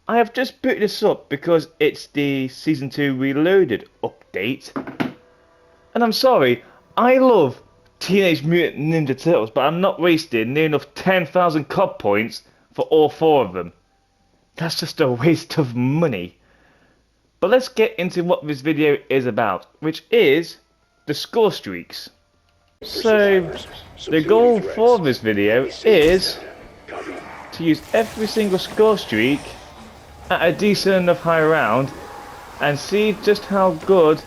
I have just put this up because it's the Season 2 Reloaded update. And I'm sorry, I love Teenage Mutant Ninja Turtles, but I'm not wasting near enough 10,000 COD points for all four of them. That's just a waste of money. But let's get into what this video is about, which is the score streaks. So, the goal for this video is to use every single score streak at a decent enough high round and see just how good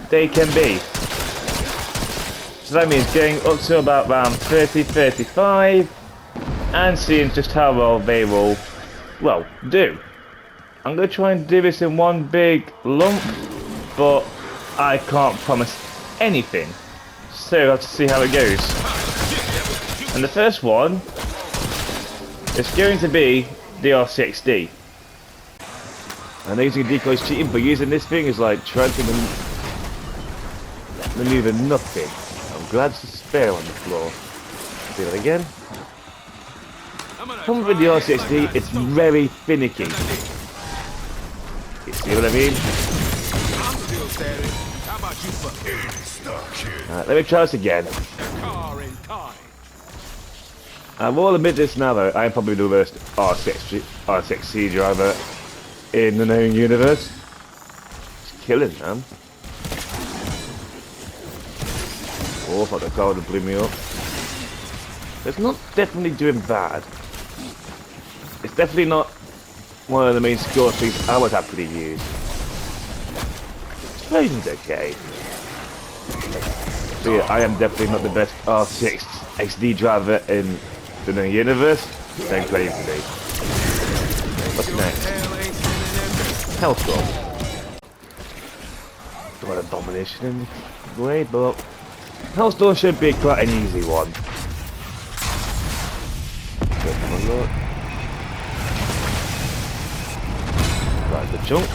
they can be. So that means getting up to about round 30, 35 and seeing just how well they will, well, do. I'm going to try and do this in one big lump, but I can't promise anything. So we'll have to see how it goes. And the first one is going to be the R6D. I know using decoys cheating, but using this thing is like trying to maneuver nothing. I'm glad it's a spare on the floor. Do that again. Come with the R6D, it's very finicky. You see what I mean? Let me try this again. I will admit this now though, I am probably the worst R6C driver in the known universe. It's killing, man. Oh, I thought the car would have blew me up. It's not definitely doing bad. It's definitely not one of the main score streaks I would happily use. Explosion's okay. So yeah, I am definitely not the best R6 XD driver in the known universe. Don't claim to be. What's next? Hellstorm. Don't want a domination in the way, but Hellstorm should be quite an easy one. Let's have a look. Right, the jump.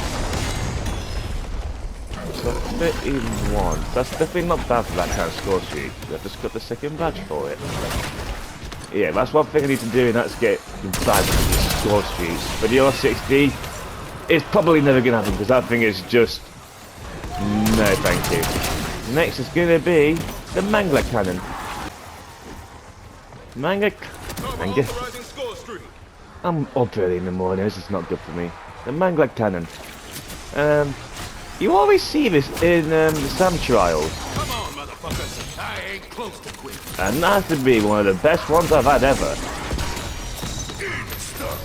So 31. That's definitely not bad for that kind of score streak. I've just got the second badge for it. Yeah, that's one thing I need to do, and that's get badge for the score streaks. But the R6D is probably never going to happen because that thing is just no, thank you. Next is going to be the Mangler Cannon. Manga. I'm up early in the morning. This is not good for me. The Mangler Cannon. You always see this in the Sam trials. Come on, motherfuckers. I ain't close to quit. And that has to be one of the best ones I've had ever.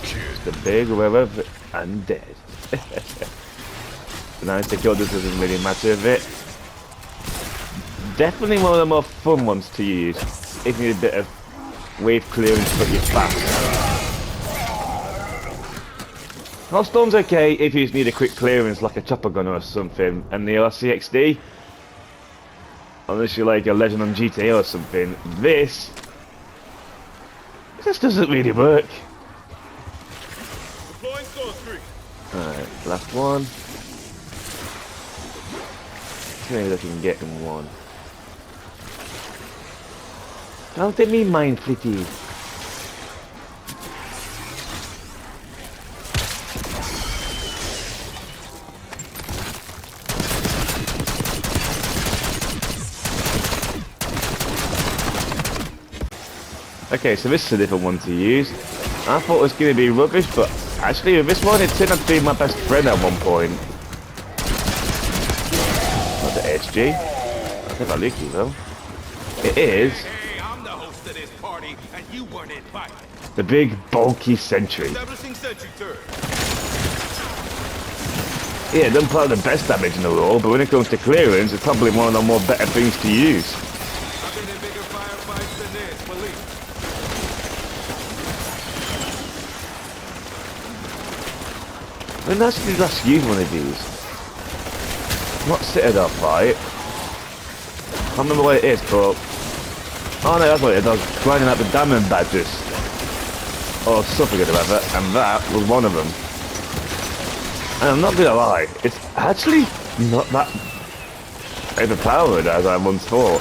It's the big river and dead. The 90 kill just doesn't really matter a bit. Definitely one of the more fun ones to use if you need a bit of wave clearance but you're fast. Hellstorm's okay if you just need a quick clearance like a chopper gun or something, and the RCXD, unless you're like a legend on GTA or something, this doesn't really work. Alright, last one. Maybe I can get in one. Don't let me mind flicky. Okay, so this is a different one to use. I thought it was going to be rubbish, but actually with this one it turned out to be my best friend at one point. Not the HG. I think I like you though. It is Hey, I'm the host of this party, and you weren't invited. the big bulky sentry. Establishing sentry turret. Yeah, it doesn't put the best damage in the world, but when it comes to clearance, it's probably one of the more better things to use. I've been in bigger firefights than this, believe me. When actually last use one of these? Not Citadel fight. I can't remember what it is, but oh no, that's what it is. I was grinding out the diamond badges or something or other, and that was one of them. And I'm not gonna lie, it's actually not that overpowered as I once thought.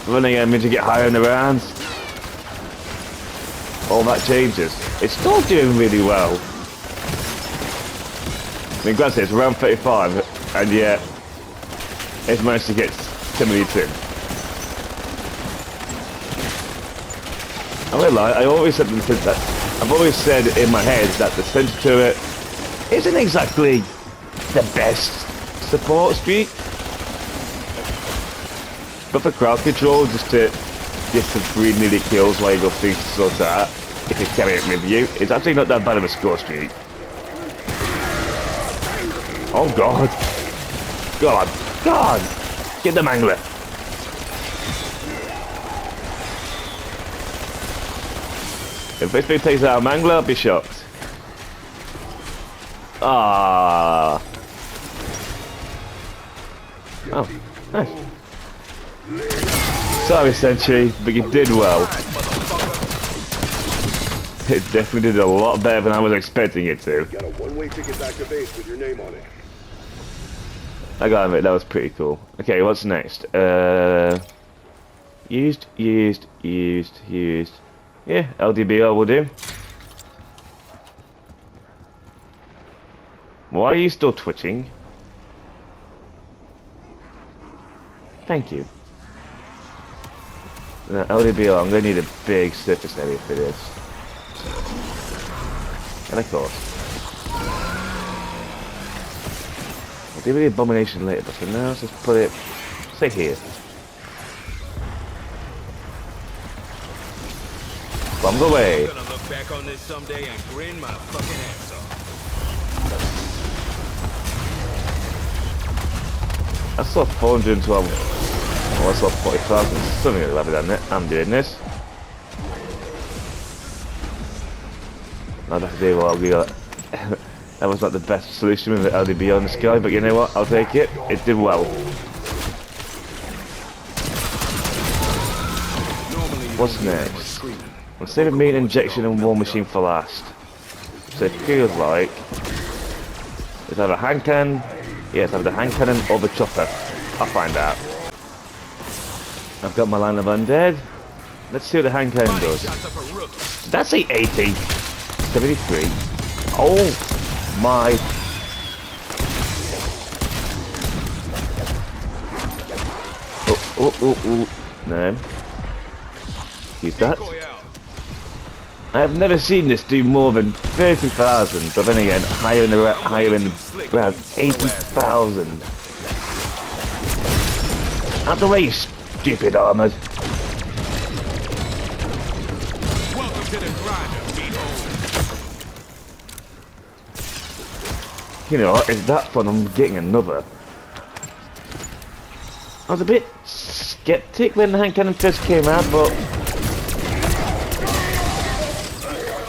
Running him to get higher in the rounds, all that changes. It's still doing really well. mean, granted, it's around 35, and yet it's managed to get 10 minutes in. I won't lie, I always said that I've always said in my head that the sensor turret isn't exactly the best support streak, but for crowd control, just to get some free nearly kills while you go through sort that, if you carry it with you, it's actually not that bad of a score streak. Oh god, God, get the mangler. If this thing takes out a mangler, I'll be shocked. Ah. Oh, nice. Sorry, Sentry, but you did well. It definitely did a lot better than I was expecting it to. Got a one-way ticket back to base with your name on it. I gotta admit, that was pretty cool. Okay, what's next? Used. Yeah, LDBR will do. Why are you still twitching? Thank you. Now, LDBR, I'm going to need a big surface area for this. And of course. I'll do the abomination later, but for now, let's just put it, say here. Bombs away. I'm gonna look back on this someday and grin my fucking ass off. I saw 412. Oh, I saw 40,000. Something like that, isn't it? I'm doing this. I'd have to do what I'll be like. That was not the best solution with the LDB on the sky, but you know what? I'll take it. It did well. What's next? I'm saving meat injection and war machine for last. So it feels like it's either hand cannon, yeah, it's either the hand cannon or the chopper. I'll find out. I've got my line of undead. Let's see what the hand cannon does. Did that say 80? 73. Oh my. Oh. No. Use that. I have never seen this do more than 30,000, but then again, higher in around 80,000. Out the way, you stupid armoured. Welcome to the grinder, You know, it's that fun, I'm getting another. I was a bit skeptic when the hand cannon first came out, but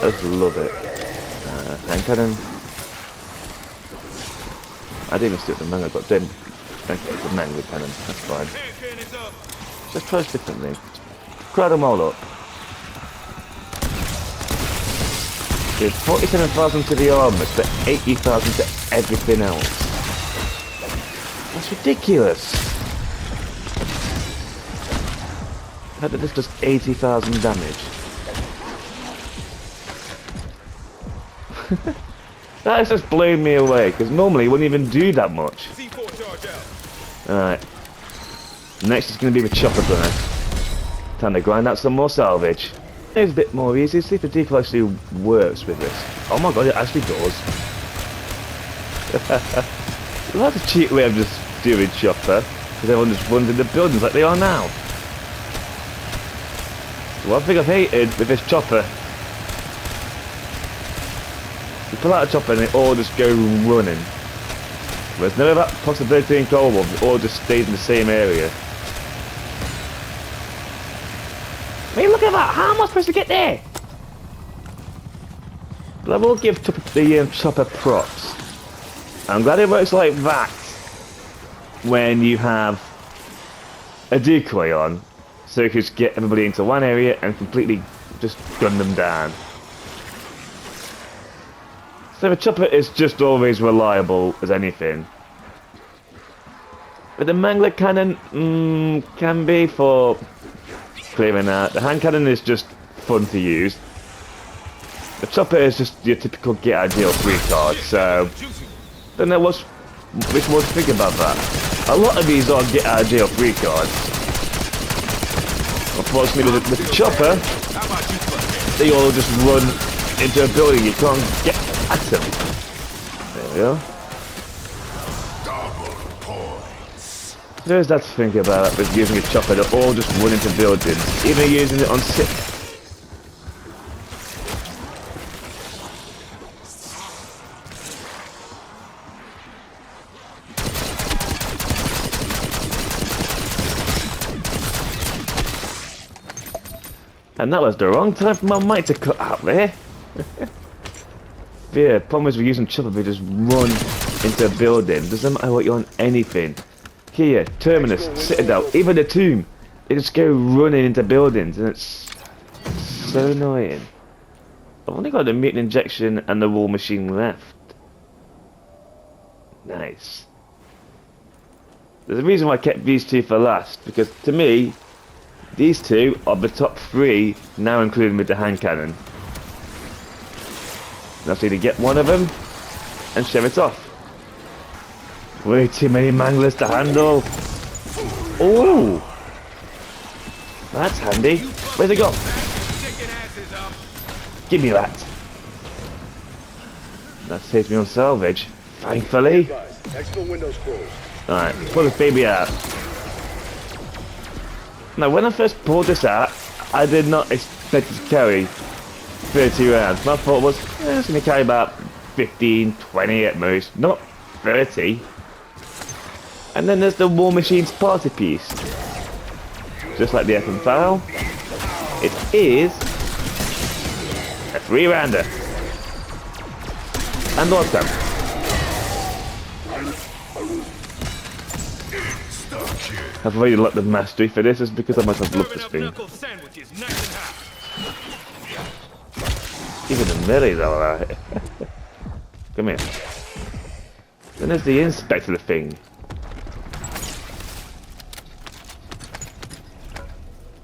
I just love it. Hand cannon. I didn't even stick the manga, but then the manga cannon. That's fine. Let's try this differently. Crowd them all up. There's 47,000 to the armors, but 80,000 to everything else. That's ridiculous. The fact that this does 80,000 damage. That has just blown me away, because normally it wouldn't even do that much. Alright. Next is going to be the chopper gunner. Time to grind out some more salvage. It's a bit more easy. See if the decal actually works with this. Oh my god, it actually does. That's a cheap way of just doing chopper, because everyone just runs in the buildings like they are now. One thing I've hated with this chopper, you pull out a chopper and they all just go running. There's never that possibility in Cold War, it all just stays in the same area. I mean, look at that! How am I supposed to get there? But I will give the chopper props. I'm glad it works like that when you have a decoy on, so you can just get everybody into one area and completely just gun them down. So the chopper is just always reliable as anything. But the mangler cannon can be for clearing out. The hand cannon is just fun to use. The chopper is just your typical get out of jail free card, so don't know which one to think about that. A lot of these are get out of jail free cards. Unfortunately, with the chopper, How about you fuck? they all just run into a building. You can't get at them. There we go. Double points. There's that to think about with using a chopper. They all just run into buildings, even using it on sick. And that was the wrong time for my mic to cut out there. Yeah, problem is we're using chopper, we just run into a building. Doesn't matter what you're on, anything. Here, Terminus, Citadel, even the Tomb. They just go running into buildings and it's so annoying. I've only got the mutant injection and the war machine left. Nice. There's a reason why I kept these two for last, because to me, these two are the top 3, now including with the hand cannon. Now so to get one of them and shove it off. Way too many manglers to handle. Oh, that's handy. Where's it go? Chicken asses up. Give me that. That saves me on salvage, thankfully. Guys, exfil windows closed. Alright, pull this baby out. Now, when I first pulled this out, I did not expect it to carry 30 rounds. My thought was, it's going to carry about 15, 20 at most, not 30. And then there's the War Machine's party piece. Just like the F and Foul, it is a 3-rounder. And awesome. I've already looked the mastery for this, is because I must have loved this thing. Even the melee's alright. Come here. Then there's the inspector thing.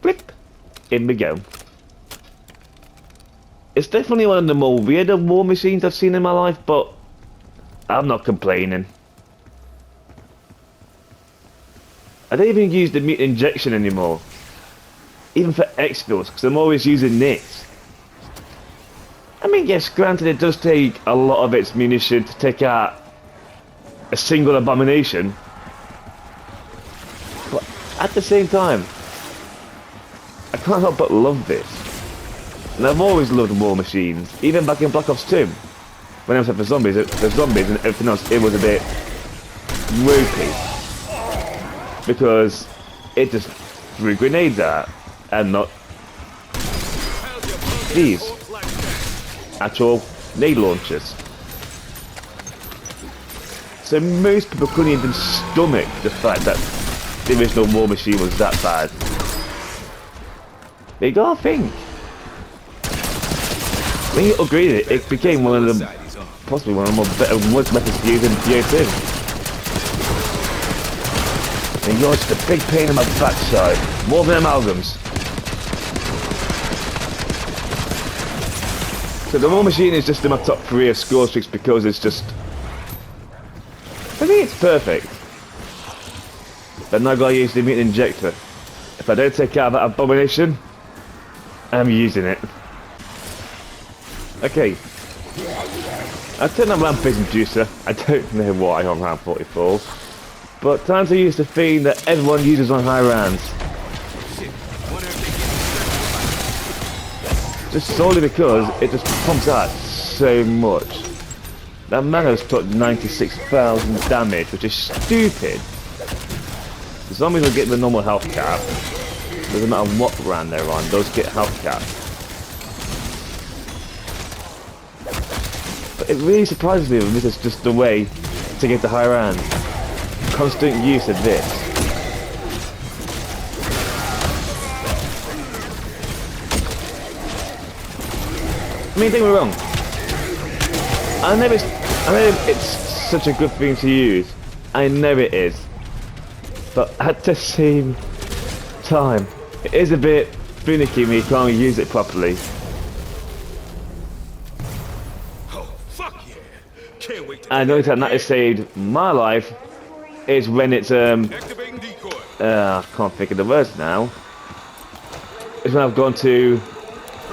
Blip! In we go. It's definitely one of the more weirder war machines I've seen in my life, but I'm not complaining. I don't even use the mutant injection anymore. Even for exfils, because I'm always using this. I mean, yes, granted it does take a lot of its munition to take out a single abomination. But at the same time, I can't help but love this. And I've always loved war machines, even back in Black Ops 2. When I was for zombies and everything else, it was a bit ropey. Because it just threw grenades out and not these actual nade launchers. So most people couldn't even stomach the fact that the original War Machine was that bad. But you gotta think. When you upgraded it, it became one of the possibly one of the more better methods to use in BO2. And you're just a big pain in my backside. More than amalgams. So the War Machine is just in my top 3 of Scorestreaks because it's just... I think it's perfect. But now I've got to use the mutant injector. If I don't take out that abomination, I'm using it. Okay. I turned on Rampage Inducer. I don't know why on round 44. But time to use the thing that everyone uses on high rounds. Just solely because it just pumps out so much. That Manos took 96,000 damage, which is stupid. The zombies will get the normal health cap. Doesn't matter what round they're on, those get health cap. But it really surprises me that this is just the way to get to high rounds. Constant use of this. I mean, don't get me wrong. I know it's such a good thing to use. I know it is. But at the same time, it is a bit finicky when you can't use it properly. Fuck yeah. Can't wait to And the only time that has saved my life is when it's activating decoy. I can't think of the words now. Is when I've gone to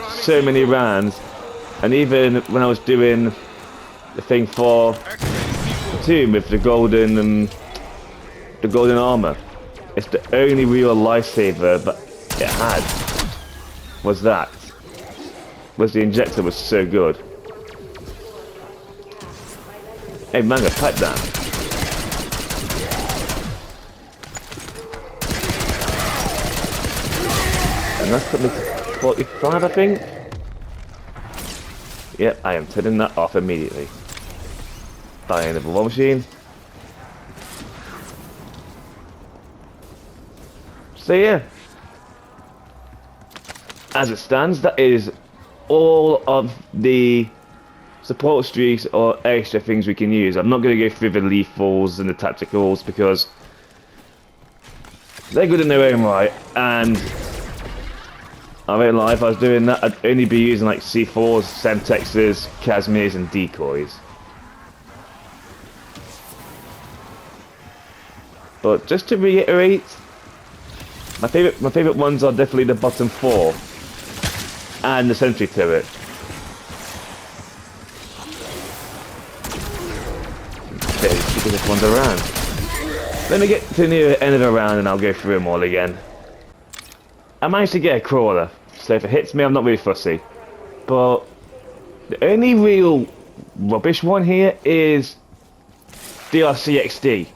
so many rounds, and even when I was doing the thing for Tomb with the golden armor, it's the only real lifesaver that it had was the injector was so good. Hey Manga, pipe down. And that's put me to 45, I think. Yep, I am turning that off immediately. Buying the war machine. So yeah, as it stands, that is all of the support streaks or extra things we can use. I'm not going to go through the lethals and the tacticals because they're good in their own right, and I won't lie, if I was doing that, I'd only be using like C4s, Semtexes, Casmirs and decoys. But just to reiterate, my favourite ones are definitely the bottom 4 and the sentry turret. Okay, keep this one's around. Let me get to the end of the round and I'll go through them all again. I managed to get a crawler, so if it hits me I'm not really fussy. But the only real rubbish one here is DRCXD.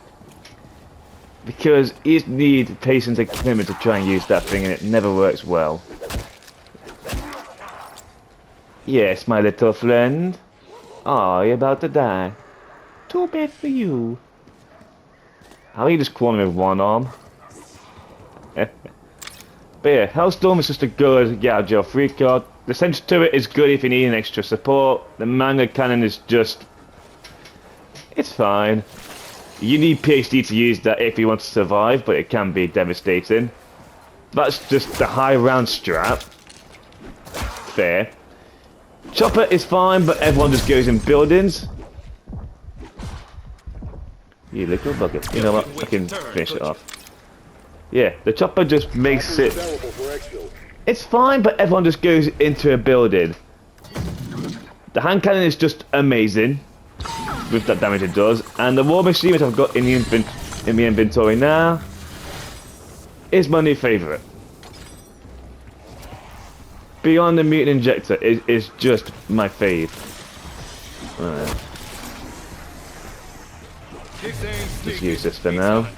Because you need patience and commitment to try and use that thing and it never works well. Yes, my little friend. Oh, you're about to die. Too bad for you. How are you just crawling with one arm? But yeah, Hellstorm is just a good get out of jail free card. The Sentry Turret is good if you need an extra support. The Manga Cannon is just... it's fine. You need PhD to use that if you want to survive, but it can be devastating. That's just the high round strap. Fair. Chopper is fine, but everyone just goes in buildings. You little bugger. You know what? I can finish it off. Yeah, the chopper just makes it... it's fine, but everyone just goes into a building. The hand cannon is just amazing with that damage it does, and the war machine which I've got in the inventory now is my new favourite. Beyond the mutant injector is just my fave. Just use this for now.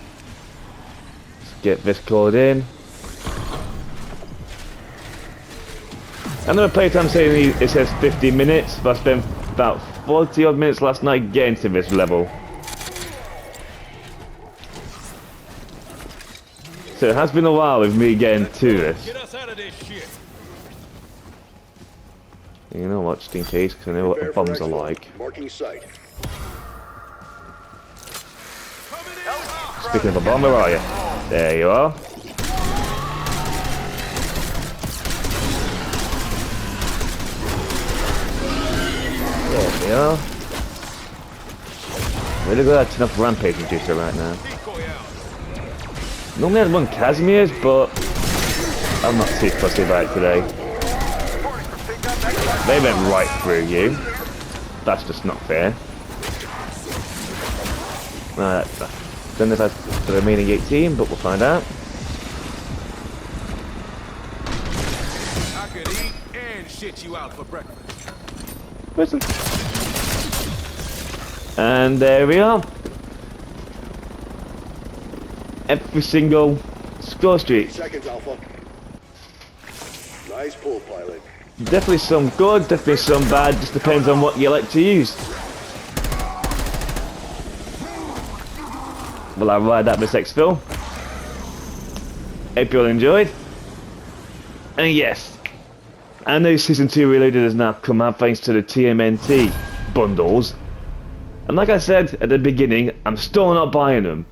Let's get this called in. I know playtime saying it says 50 minutes, but I spent about 40 odd minutes last night getting to this level. So it has been a while with me getting to this. You know what, just in case, because I know what the bombs are like. Speaking of a bomb, where are you? There you are. There we are. Really good, that's enough rampage reducer right now. Normally I'd run Casimir's, but I'm not too fussy about it today. They went right through you. That's just not fair. Don't know if that's the remaining 18, but we'll find out. I could eat and shit you out for breakfast. Whistle. And there we are. Every single score streak. Seconds, Alpha. Nice pull, pilot. Definitely some good, definitely some bad. Just depends on what you like to use. Will I ride that this exfil? Hope you all enjoyed. And yes, I know Season 2 Reloaded has now come out thanks to the TMNT bundles. And like I said at the beginning, I'm still not buying them.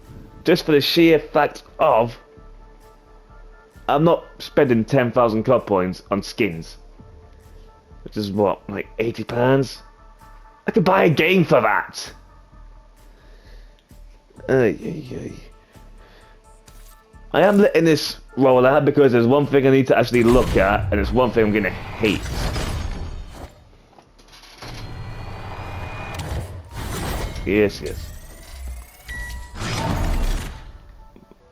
Just for the sheer fact of I'm not spending 10,000 COD points on skins. Which is what, like £80? I could buy a game for that. Ay, ay, ay. I am letting this roll out because there's one thing I need to actually look at, and it's one thing I'm gonna hate. Yes, yes.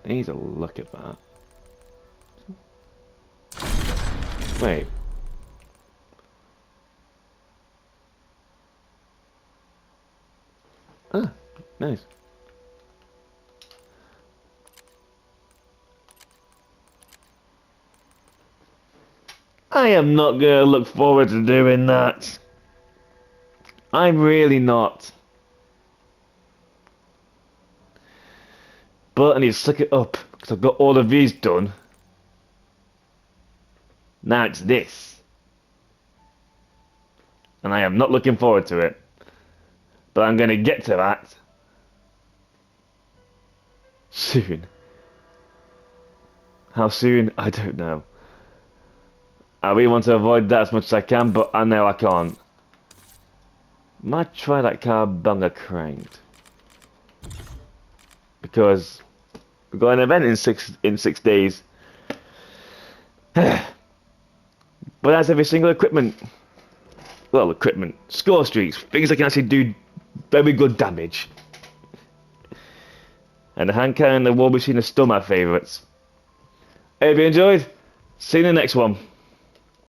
I need to look at that. Wait. Ah, nice. I am not gonna look forward to doing that. I'm really not. But I need to suck it up, because I've got all of these done. Now it's this. And I am not looking forward to it. But I'm gonna get to that soon. How soon? I don't know. I really want to avoid that as much as I can, but I know I can't. Might try that carbunga cranked. Because we've got an event in six days. But that's every single equipment. Well, equipment. Score streaks. Things that can actually do very good damage. And the hand cannon and the war machine are still my favourites. Hope you enjoyed. See you in the next one.